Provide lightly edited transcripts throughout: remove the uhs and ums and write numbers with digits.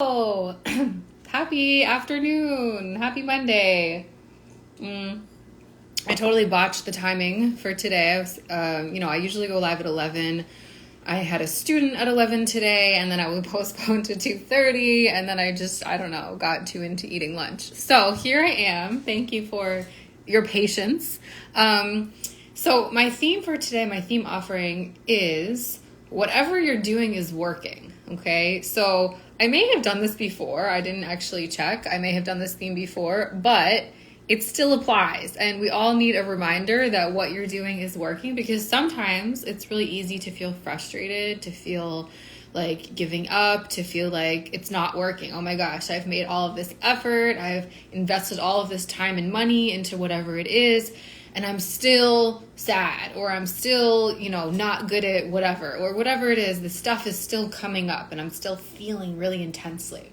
Oh, happy afternoon. Happy Monday. Mm, I totally botched the timing for today. I usually go live at 11. I had a student at 11 today, and then I would postpone to 2:30, and then I don't know, got too into eating lunch. So here I am. Thank you for your patience. So my theme for today, my theme offering is whatever you're doing is working. Okay. So I may have done this before. I didn't actually check. I may have done this theme before, but it still applies. And we all need a reminder that what you're doing is working, because sometimes it's really easy to feel frustrated, to feel like giving up, to feel like it's not working. Oh my gosh, I've made all of this effort. I've invested all of this time and money into whatever it is, and I'm still sad, or I'm still, not good at whatever, or whatever it is, the stuff is still coming up and I'm still feeling really intensely.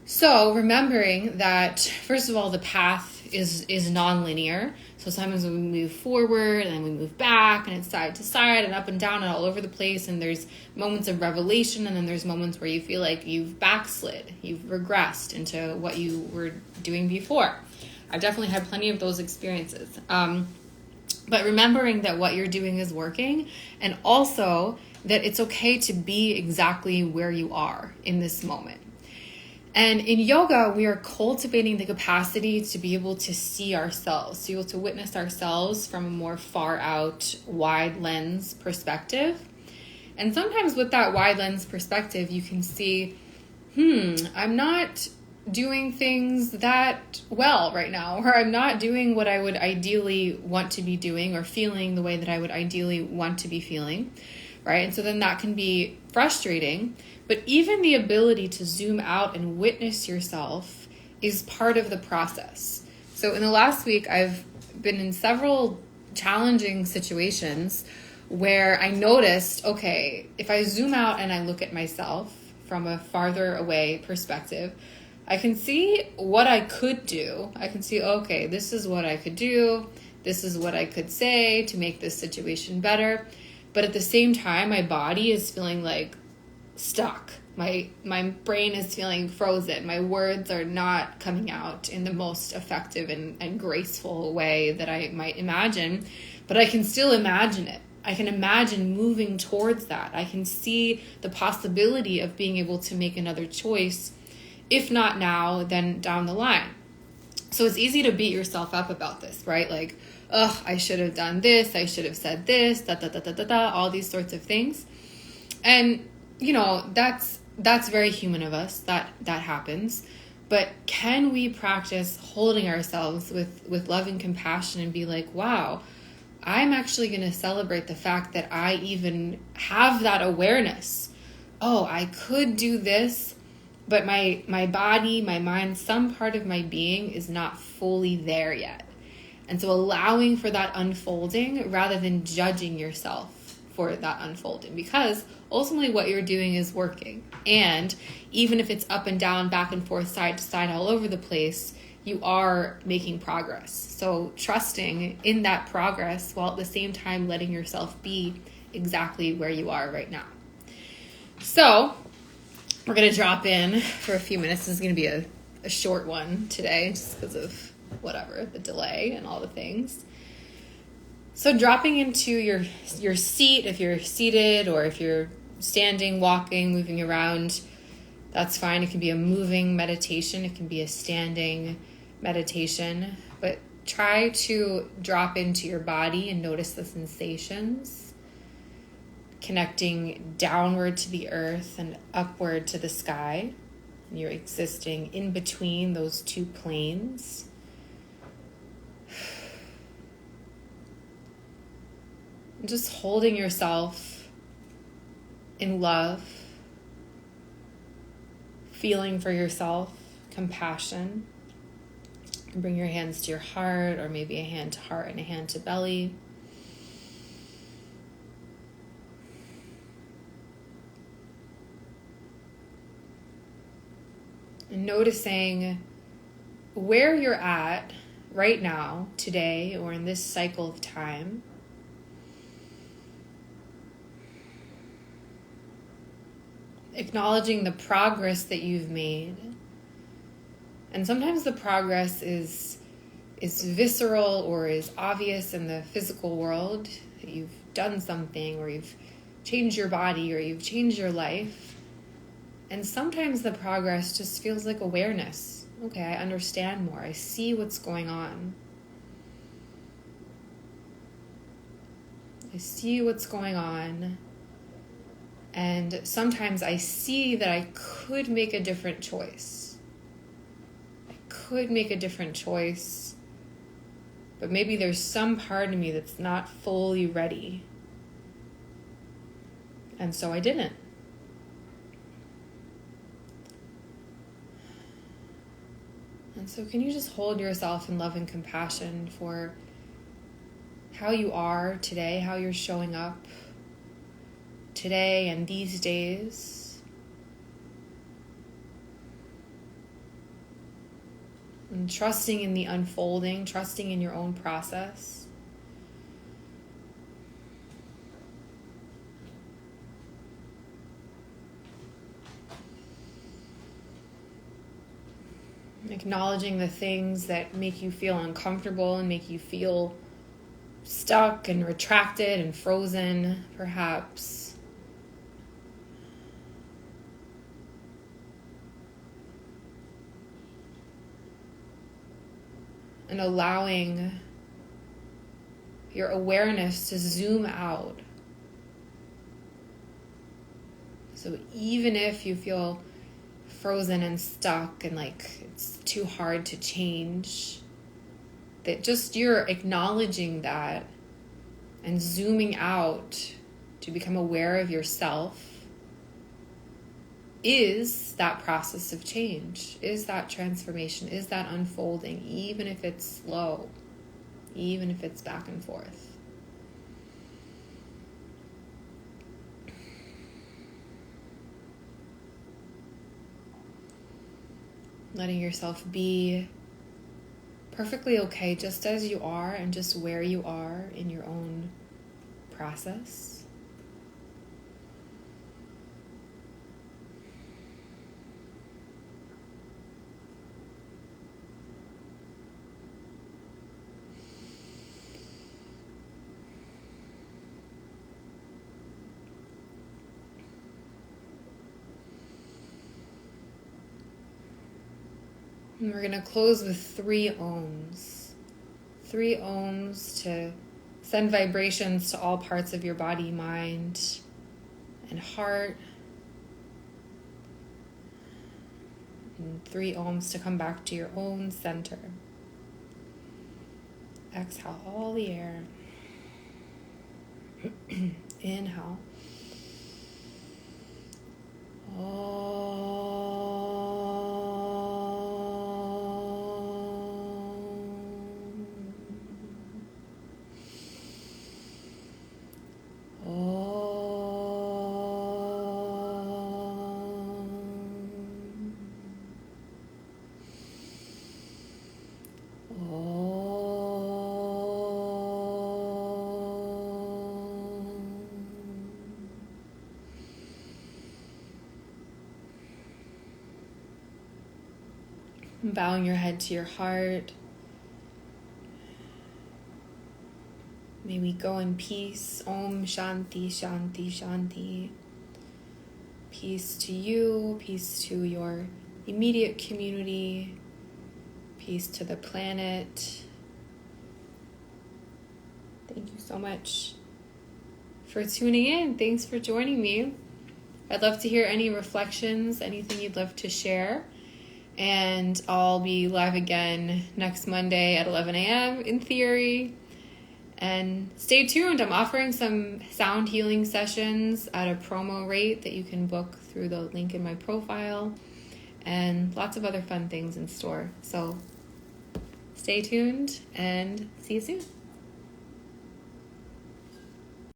So remembering that, first of all, the path is non-linear. So sometimes we move forward and then we move back, and it's side to side and up and down and all over the place. And there's moments of revelation, and then there's moments where you feel like you've backslid, you've regressed into what you were doing before. I've definitely had plenty of those experiences. But remembering that what you're doing is working, and also that it's okay to be exactly where you are in this moment. And in yoga, we are cultivating the capacity to be able to see ourselves, to be able to witness ourselves from a more far out, wide lens perspective. And sometimes with that wide lens perspective, you can see, I'm not doing things that well right now, or I'm not doing what I would ideally want to be doing, or feeling the way that I would ideally want to be feeling, right? And so then that can be frustrating. But even the ability to zoom out and witness yourself is part of the process. So in the last week, I've been in several challenging situations where I noticed, okay, if I zoom out and I look at myself from a farther away perspective, I can see what I could do. I can see, okay, this is what I could do. This is what I could say to make this situation better. But at the same time, my body is feeling like stuck. My brain is feeling frozen. My words are not coming out in the most effective and graceful way that I might imagine, but I can still imagine it. I can imagine moving towards that. I can see the possibility of being able to make another choice, if not now, then down the line. So it's easy to beat yourself up about this, right? Like, I should have done this. I should have said this, all these sorts of things. And that's very human of us. That happens. But can we practice holding ourselves with love and compassion and be like, wow, I'm actually going to celebrate the fact that I even have that awareness. Oh, I could do this, but my body, my mind, some part of my being is not fully there yet. And so allowing for that unfolding rather than judging yourself for that unfolding, because ultimately what you're doing is working. And even if it's up and down, back and forth, side to side, all over the place, you are making progress. So trusting in that progress while at the same time letting yourself be exactly where you are right now. So we're going to drop in for a few minutes. This is going to be a short one today, just because of whatever, the delay and all the things. So dropping into your seat, if you're seated or if you're standing, walking, moving around, that's fine. It can be a moving meditation. It can be a standing meditation. But try to drop into your body and notice the sensations, connecting downward to the earth and upward to the sky. And you're existing in between those two planes. Just holding yourself in love, feeling for yourself, compassion. And bring your hands to your heart, or maybe a hand to heart and a hand to belly. And noticing where you're at right now, today, or in this cycle of time. acknowledging the progress that you've made. And sometimes the progress is visceral or is obvious in the physical world, that you've done something or you've changed your body or you've changed your life. And sometimes the progress just feels like awareness. Okay, I understand more. I see what's going on. I see what's going on. And sometimes I see that I could make a different choice. I could make a different choice. But maybe there's some part of me that's not fully ready. And so I didn't. And so can you just hold yourself in love and compassion for how you are today, how you're showing up today and these days? And trusting in the unfolding, trusting in your own process. Acknowledging the things that make you feel uncomfortable and make you feel stuck and retracted and frozen, perhaps. And allowing your awareness to zoom out. So even if you feel frozen and stuck and like it's too hard to change, that just you're acknowledging that and zooming out to become aware of yourself is that process of change, is that transformation, is that unfolding, even if it's slow, even if it's back and forth. Letting yourself be perfectly okay just as you are and just where you are in your own process. And we're going to close with 3 ohms. 3 ohms to send vibrations to all parts of your body, mind, and heart. And 3 ohms to come back to your own center. Exhale all the air. Inhale. Bowing your head to your heart. May we go in peace. Om Shanti, Shanti, Shanti. Peace to you, peace to your immediate community, peace to the planet. Thank you so much for tuning in. Thanks for joining me. I'd love to hear any reflections, anything you'd love to share. And I'll be live again next Monday at 11 a.m. in theory. And stay tuned. I'm offering some sound healing sessions at a promo rate that you can book through the link in my profile. And lots of other fun things in store. So stay tuned and see you soon.